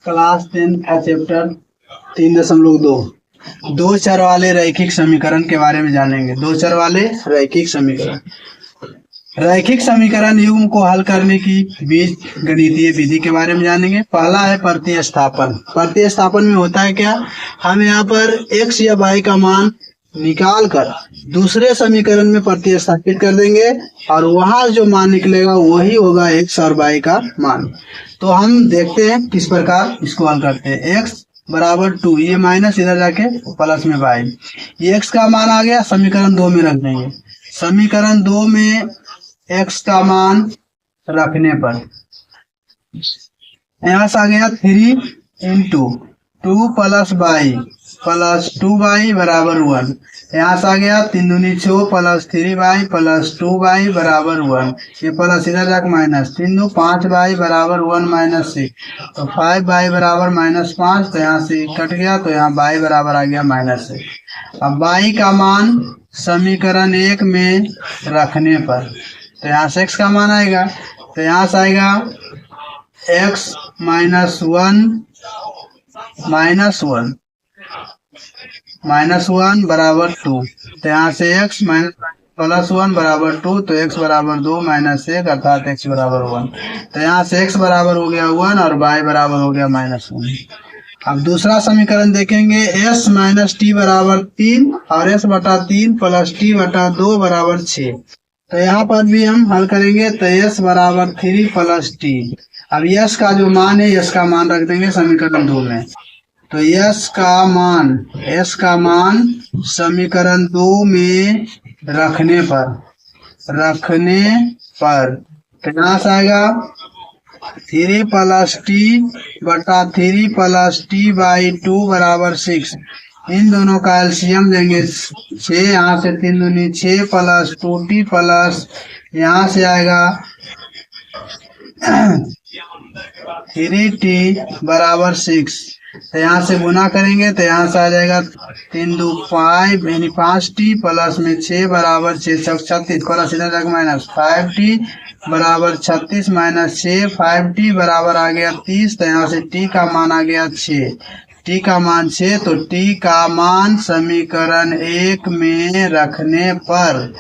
Class 10 का chapter 3.2 दो चर वाले रैखिक समीकरण के बारे में जानेंगे। दो चर वाले रैखिक समीकरण, रैखिक समीकरण युग्म को हल करने की बीज गणितीय विधि के बारे में जानेंगे। पहला है प्रतिस्थापन। प्रतिस्थापन में होता है क्या, हम यहाँ पर x या y का मान निकाल कर दूसरे समीकरण में प्रतिस्थापित कर देंगे और वहां जो मान निकलेगा वही होगा x और y का मान। तो हम देखते हैं किस प्रकार इसको हल करते हैं। x बराबर 2, ये माइनस इधर जाके प्लस में y, ये x का मान आ गया, समीकरण 2 में रख देंगे। समीकरण 2 में x का मान रखने पर यहाँ से आ गया 3 into 2 plus y plus 2y बराबर 1। यहाँ से आ गया 3 दूनी 6 प्लस 3y प्लस 2y बराबर 1। ये प्लस इधर जाकर माइनस 3 दो 5y बराबर 1 माइनस 6, तो 5y बराबर माइनस 5, तो यहाँ से कट गया, तो यहाँ y बराबर आ गया माइनस 6। अब y का मान समीकरण 1 में रखने पर तो यहाँ से x का मान आएगा, तो यहाँ से आएगा x माइनस 1 बराबर 2, तो यहाँ से x माइनस प्लस 1 बराबर 2, तो x बराबर 2 माइनस 1 अर्थात x बराबर 1। तो यहाँ से x बराबर हो गया 1 और y बराबर हो गया माइनस 1। अब दूसरा समीकरण देखेंगे, s माइनस टी बराबर 3 और s बटा 3 प्लस टी बटा 2 बराबर 6। तो यहाँ पर भी हम हल करेंगे, तो s बराबर 3 प्लस टी। अब s का जो मान है, s का मान रख देंगे समीकरण 2 में, तो s का मान समीकरण 2 में रखने पर कितना आएगा 3 प्लस टी बटा 3 प्लस टी बाई 2 बराबर 6। इन दोनों का एलसीएम लेंगे 6, यहाँ से 3 दूनी 6 प्लस 2t प्लस यहाँ से आएगा 3t बराबर 6। तो यहाँ से गुना करेंगे, तो यहाँ से आ जाएगा 3 2 5 यानी 5t प्लस में 6 बराबर 6 36 प्लस इधर तक माइनस 5t बराबर 36 माइनस 6 5t बराबर आ गया 30। तो यहाँ से t का मान आ गया 6, t का मान 6, तो t का मान समीकरण 1 में रखने पर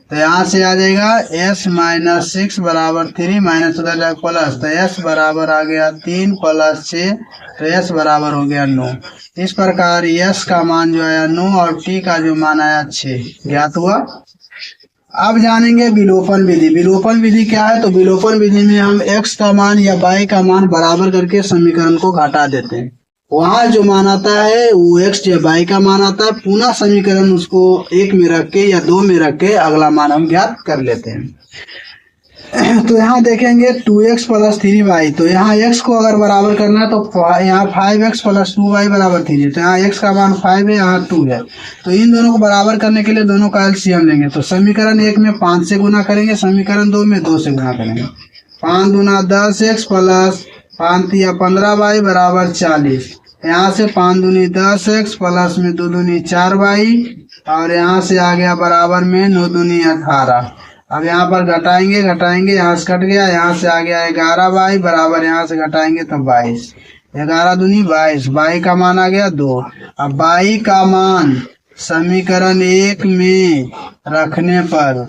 तो यहाँ से आ जाएगा s माइनस 6 बराबर 3 माइनस उधर जाएगा प्लस, तो s बराबर आ गया 3 प्लस 6, तो s बराबर हो गया 9। इस प्रकार s का मान जो आया 9 और t का जो मान आया 6 ज्ञात हुआ। अब जानेंगे विलोपन विधि। विलोपन विधि क्या है, तो विलोपन विधि में हम x का मान या y का मान बराबर करके समीकरण को घटा देते हैं। वहां जो मान आता है वो x या y का मान आता है, पुनः समीकरण उसको 1 में रख के या 2 में रख के अगला मान हम ज्ञात कर लेते हैं। तो यहाँ देखेंगे 2x प्लस 3y, तो यहाँ x को अगर बराबर करना है तो यहाँ 5x प्लस 2y बराबर 3 है, तो यहाँ x का मान 5 है, यहाँ 2 है। तो इन दोनों को बराबर करने के लिए दोनों का एलसीएम लेंगे, तो समीकरण 1 में 5 से गुना करेंगे, समीकरण 2 में 2 से गुना करेंगे। 5 दूना 10x प्लस 5 या 15y बराबर 40। यहाँ से 5 दूनी 10x प्लस में 2 दूनी 4y और यहाँ से आ गया बराबर में 9 दूनी 18। अब यहाँ पर घटाएंगे, यहाँ से कट गया, यहाँ से आ गया 11y बराबर यहाँ से घटाएंगे तो 22, 11 दूनी 22, y का मान आ गया 2। अब y का मान समीकरण 1 में रखने पर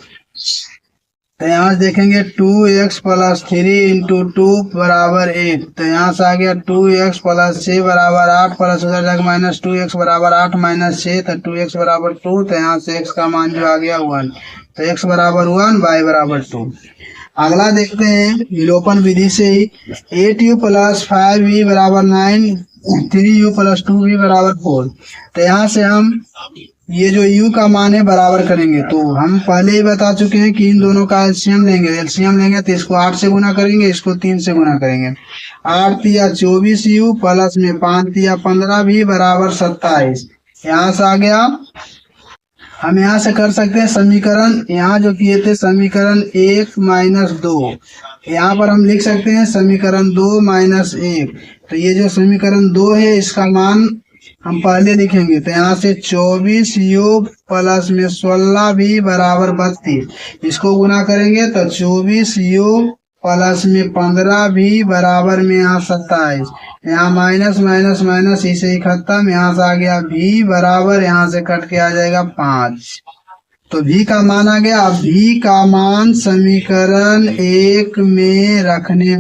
तो यहाँ से देखेंगे 2x प्लस 3 इंटू 2 बराबर 8, तो यहाँ से आ गया 2x प्लस 6 बराबर 8 प्लस उधर जाकर माइनस 2x बराबर 8 माइनस 6, तो 2x बराबर 2, तो यहाँ से x का मान जो आ गया 1, तो x बराबर 1 y बराबर 2। अगला देखते हैं विलोपन विधि से ही 8u प्लस 5v बराबर 9 3u प्लस 2v बराबर 4। तो यहाँ से हम ये जो u का मान है बराबर करेंगे, तो हम पहले ही बता चुके हैं कि इन दोनों का एलसीएम लेंगे तो इसको 8 से गुना करेंगे, इसको 3 से गुना करेंगे। 8 या 24u प्लस में 5 या 15v बराबर 27। यहाँ से आ गया, हम यहाँ से कर सकते हैं समीकरण, यहाँ जो किए थे समीकरण 1 माइनस 2, यहाँ पर हम लिख सकते हैं समीकरण 2 माइनस 1। तो ये जो समीकरण 2 है इसका मान हम पहले लिखेंगे, तो यहाँ से 24u प्लस में 16v बराबर 32, इसको गुना करेंगे तो 24u प्लस में 15 भी बराबर में यहाँ 27, यहाँ माइनस माइनस माइनस इसे ही खत्म, यहाँ से आ गया भी बराबर, यहाँ से कट के आ जाएगा 5। तो भी का मान आ गया। अब भी का मान समीकरण 1 में रखने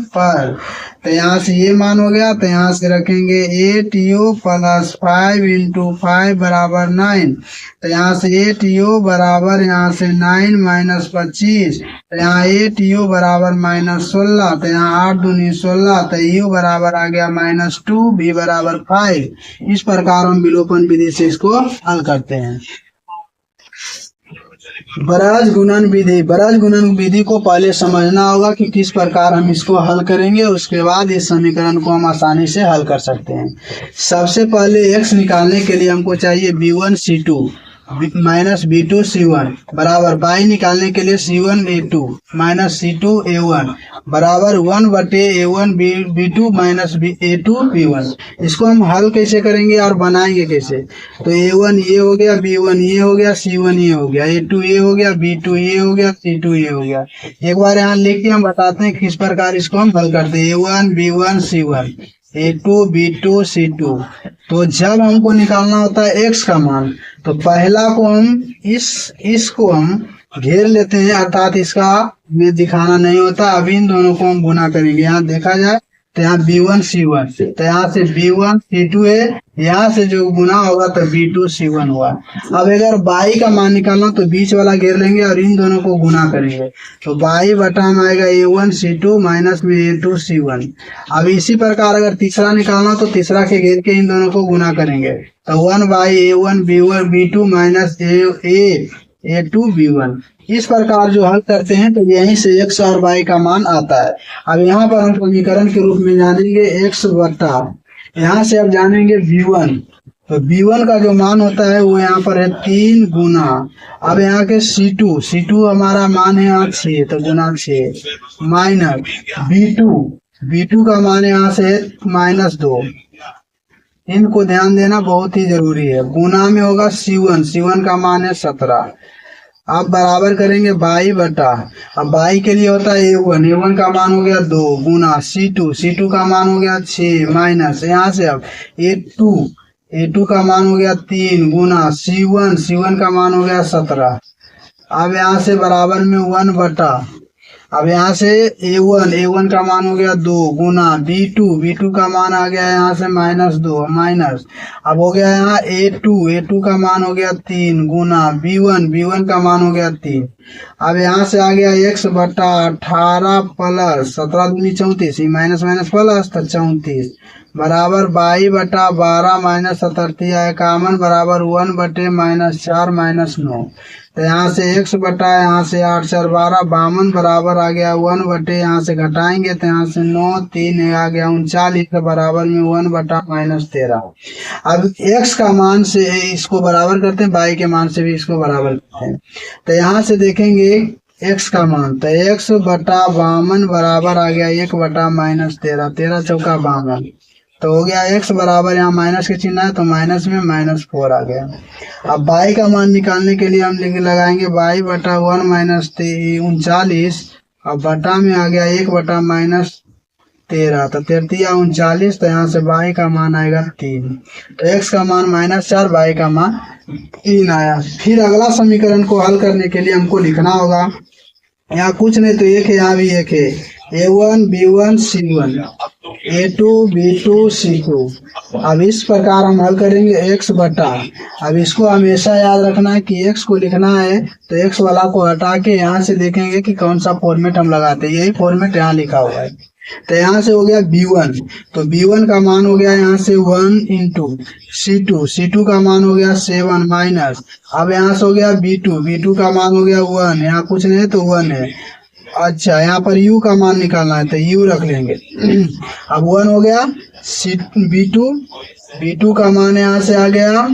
पर तो यहाँ से ये मान हो गया, तो यहाँ से रखेंगे 8u प्लस 5 इंटू 5 बराबर 9, तो यहाँ से 8u बराबर यहाँ से 9 माइनस 25, तो यहाँ 8u बराबर माइनस 16, तो यहाँ 8 दूनी 16, तो u बराबर आ गया -2, b बराबर 5। इस प्रकार हम विलोपन विधि से इसको हल करते हैं। बराज गुणन विधि को पहले समझना होगा कि किस प्रकार हम इसको हल करेंगे, उसके बाद इस समीकरण को हम आसानी से हल कर सकते हैं। सबसे पहले x निकालने के लिए हमको चाहिए b1 c2 minus b2 c1 बराबर y निकालने के लिए c1 a2 minus c2 a1 बराबर 1/a1 b2 minus a2 b1। इसको हम हल कैसे करेंगे और बनाएंगे कैसे? तो a1 ये हो गया, b1 ये हो गया, c1 ये हो गया, a2 ये हो गया, b2 ये हो गया, c2 ये हो गया। एक बार यहाँ लिख के हम बताते हैं किस प्रकार इसको हम हल करते हैं। a1 b1 c1 a2 b2 c2। तो जब हमको निकालना होता है x का मान, तो पहला को हम इसको हम घेर लेते हैं, अर्थात इसका में दिखाना नहीं होता। अभी इन दोनों को हम गुना करेंगे। यहाँ देखा जाए तो यहाँ b1 c1, तो यहाँ से b1 c2 है, यहाँ से जो गुना होगा तो b2 c1 हुआ। अब अगर y का मान निकालना तो बीच वाला घेर लेंगे और इन दोनों को गुना करेंगे, तो y बटा में आएगा a1 c2 माइनस में a2 c1। अब इसी प्रकार अगर तीसरा निकालना तो तीसरा के घेर के इन दोनों को गुना करेंगे, तो 1/a1 b1 b2 minus a2 b1। इस प्रकार जो हल करते हैं तो यहीं से x और y का मान आता है। अब यहाँ पर हम समीकरण के रूप में जानेंगे x बटा, यहाँ से अब जानेंगे b1, तो b1 का जो मान होता है वो यहाँ पर है 3 गुना। अब यहाँ के c2 हमारा मान है यहाँ 6, तो गुना 6 माइनस b2 का मान यहाँ से है -2। इनको ध्यान देना बहुत ही जरूरी है। गुना में होगा c1 का मान है 17। अब बराबर करेंगे y बटा, अब y के लिए होता है a1 का मान हो गया 2 गुना c2 का मान हो गया 6 माइनस यहाँ से अब a2 का मान हो गया 3 गुना c1 का मान हो गया 17। अब यहाँ से बराबर में 1 बटा, अब यहाँ से a1 का मान हो गया 2 गुना b2 का मान आ गया यहाँ से -2 माइनस, अब हो गया यहाँ a2 का मान हो गया 3 गुना b1 का मान हो गया 3। अब यहाँ से आ गया x बटा 18 प्लस 17 दूनी 34, माइनस माइनस प्लस तो 34 बराबर y बटा 12 माइनस 37 आया कामन बराबर 1/-4 माइनस 9। तो यहाँ से x बटा यहाँ से 8 4 12 52 बराबर आ गया 1/, यहाँ से घटाएंगे तो यहाँ से 9 3 आ गया 39 के बराबर में 1/-13। अब x का मान से इसको बराबर करते हैं, y के मान से भी इसको बराबर करते हैं। तो यहाँ से देखेंगे x का मान, तो x बटा 52 बराबर आ गया 1/-13, 13 चौका 52, तो हो गया x बराबर यहाँ माइनस के चिन्ह है तो माइनस में -4 आ गया। अब y का मान निकालने के लिए हम लगाएंगे y बटा 1 माइनस 39, अब बटा में आ गया 1/-13, तो 33 तो यहाँ से y का मान आएगा 3, तो x का मान -4, y का मान 3 आया। फिर अगला समीकरण को हल करने के लिए हमको लिखना होगा, यहाँ कुछ नहीं तो एक है, यहाँ भी एक है, a1 b1 c1 a2 b2 c2। अब इस प्रकार हम हल करेंगे x बटा, अब इसको हमेशा याद रखना है कि x को लिखना है तो x वाला को हटा के यहाँ से देखेंगे कि कौन सा फॉर्मेट हम लगाते हैं, यही फॉर्मेट यहाँ लिखा हुआ है। तो यहाँ से हो गया b1, तो b1 का मान हो गया यहाँ से 1 इंटू c2 का मान हो गया 7 माइनस, अब यहाँ से हो गया b2 का मान हो गया 1, यहाँ कुछ नहीं तो 1 है। अच्छा यहाँ पर u का मान निकालना है तो u रख लेंगे। अब 1 हो गया b2 का मान यहाँ से आ गया,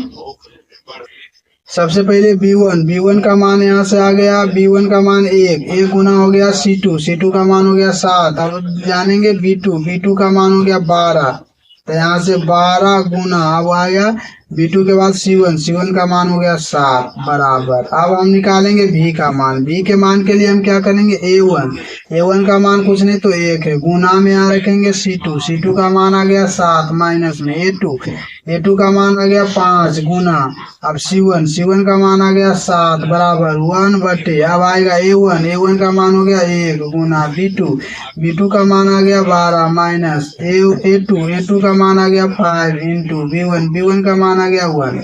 सबसे पहले b1 का मान यहाँ से आ गया, b1 का मान 1 गुना हो गया c2 का मान हो गया 7। अब जानेंगे b2 का मान हो गया 12, तो यहाँ से 12 गुना अब आ गया B2 के बाद C1 का मान हो गया 7 बराबर। अब हम निकालेंगे V का मान। V के मान के लिए हम क्या करेंगे, A1 का मान कुछ नहीं तो 1 है, गुना में यहाँ रखेंगे C2 का मान आ गया 7 माइनस में A2 का मान आ गया 5 गुना। अब C1 का मान आ गया 7 बराबर 1 बटे, अब आएगा A1 का मान हो गया 1 गुना B2 का मान आ गया 12 माइनस A2 का मान आ गया 5 इंटू B1 का मान आ गया 1।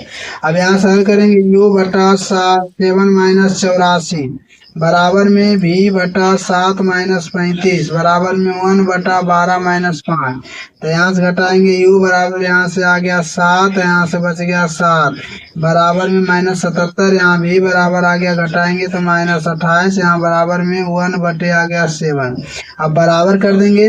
अब यहाँ सरल करेंगे U बटा 7 माइनस 84 बराबर में V बटा 7 माइनस 35 बराबर में 1 बटा 12 माइनस 5। तो यहाँ से घटाएंगे U बराबर, यहाँ से आ गया 7, यहाँ से बच गया 7 बराबर में माइनस 77, यहाँ V बराबर आ गया, घटाएंगे तो माइनस 28, यहाँ बराबर में 1 बटे आ गया 7। अब बराबर कर देंगे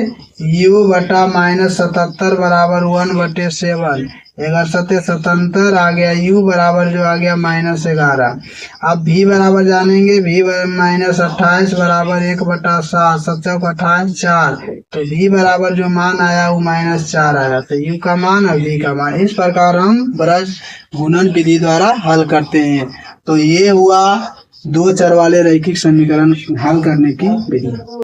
U बटा माइनस 77 बराबर 1 बटे 7, 77 आ गया। U बराबर जो आ गया माइनस 11। अब V बराबर जानेंगे, V माइनस 28 बराबर 1 बटा 7, 7 28 4, तो V बराबर जो मान आया वो माइनस 4 आया। तो U का मान और V का मान, इस प्रकार हम ब्रज गुणन विधि द्वारा हल करते हैं। तो ये हुआ दो चर वाले रैखिक समीकरण हल करने की विधि।